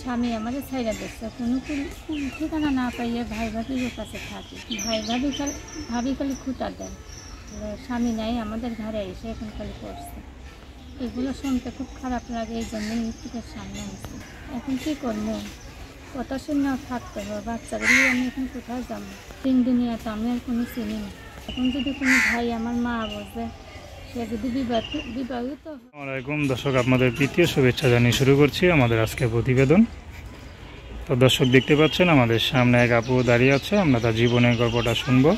স্বামী আমাদের ছাইড়া দিচ্ছে, কোনো ঠিকানা না পাইয়ে ভাই ভাবির কাছে থাকে। ভাই ভাবি খালি খুঁটা দেয়, স্বামী নাই আমাদের ঘরে এসে এখন খালি করছে। এগুলো শুনতে খুব খারাপ লাগে, এই জন্যই মৃত্যুকের সামনে আসছে। এখন কী করবো, কথা শুনেও থাকতে হবে। বাচ্চাদের নিয়ে আমি এখন কোথায় যাবো? তিন দুনিয়া তো আমি আর কোনো চিনি না। এখন যদি কোনো ভাই আমার মা বসবে, সে যদি বিবাহিত। আসসালামু দর্শক, আপনাদের তৃতীয় শুভেচ্ছা জানিয়ে শুরু করছি আমাদের আজকের প্রতিবেদন। তো দর্শক দেখতে পাচ্ছেন আমাদের সামনে এক আপু দাঁড়িয়ে আছে, আমরা তার জীবনের গল্পটা শুনবো,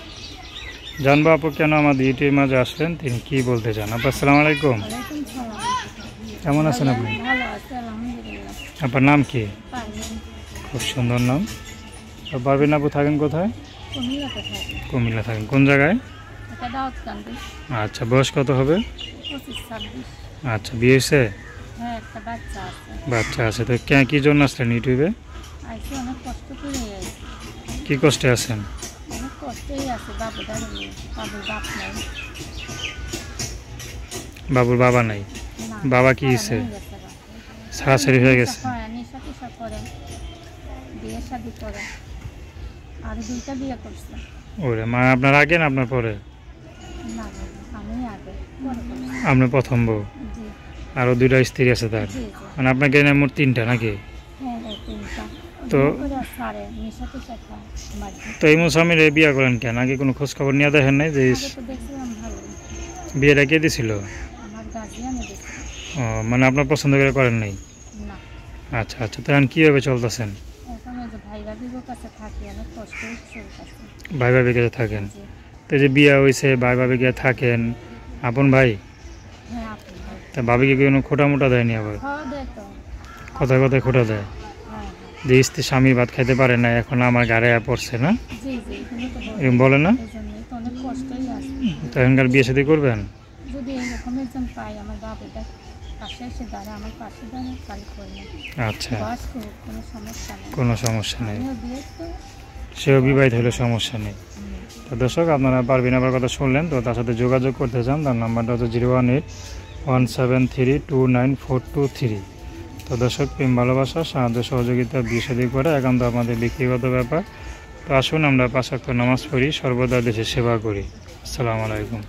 জানবো আপু কেন আমাদের ইউটিউবের মাঝে আসলেন, তিনি কি বলতে চান। আপু আসসালামু আলাইকুম, কেমন আছেন আপনি? আপনার নাম কি? খুব সুন্দর নাম। তো পারবেন আপু থাকেন কোথায়? কুমিল্লা থাকেন। কোন জায়গায়? আচ্ছা, বয়স কত হবে? আচ্ছা, বিয়ে হয়েছে? বাচ্চা আছে। তো কি জন্য আসলেন ইউটিউবে? কি কষ্টে আছেন? বাবুর বাবা নাই? বাবা কি হয়েছে? ছাড়াছাড়ি হয়ে গেছে? ওরে মা, আপনার আগে না আপনার পরে? আপনার প্রথম বউ, আরো দুইটা স্ত্রী আছে তার, মানে আপনাকে মোট তিনটা নাকি? তো তো এই স্বামীর বিয়ে করেন কেন? আগে কোনো খোঁজ খবর নিয়ে দেখেন নাই যে বিয়েটা কে দিছিল? ও, মানে আপনার পছন্দ করে করেন নাই? আচ্ছা আচ্ছা, তো এখন কীভাবে চলতেছেন? ভাই ভাবির কাছে থাকেন? তো যে বিয়ে হয়েছে, ভাই ভাবির কাছে থাকেন, আপন ভাই? তা ভাবিকে কোনো খোটা মোটা দেয়নি? আবার কথায় কথায় খোটা দেয় যে স্বামী ভাত খাইতে পারে না, এখন আমার গাড়ে পড়ছে না, এরকম বলে না? তো এখনকার বিয়ে শাদী করবেন? আচ্ছা, কোনো সমস্যা নেই, সেও বিবাহিত হলে সমস্যা নেই। তো দর্শক, আপনারা পারবেন আবার কথা শুনলেন। তো তার সাথে যোগাযোগ করতে চান, তার নাম্বারটা হচ্ছে 018-173-29423। তো দর্শক, প্রেম ভালোবাসা সাহায্য সহযোগিতা বিয়ে শাদী করে একান্ত আমাদের ব্যক্তিগত ব্যাপার। তো আসুন আমরা 5 ওয়াক্ত নামাজ পড়ি, সর্বদা দেশের সেবা করি। আসসালামু আলাইকুম।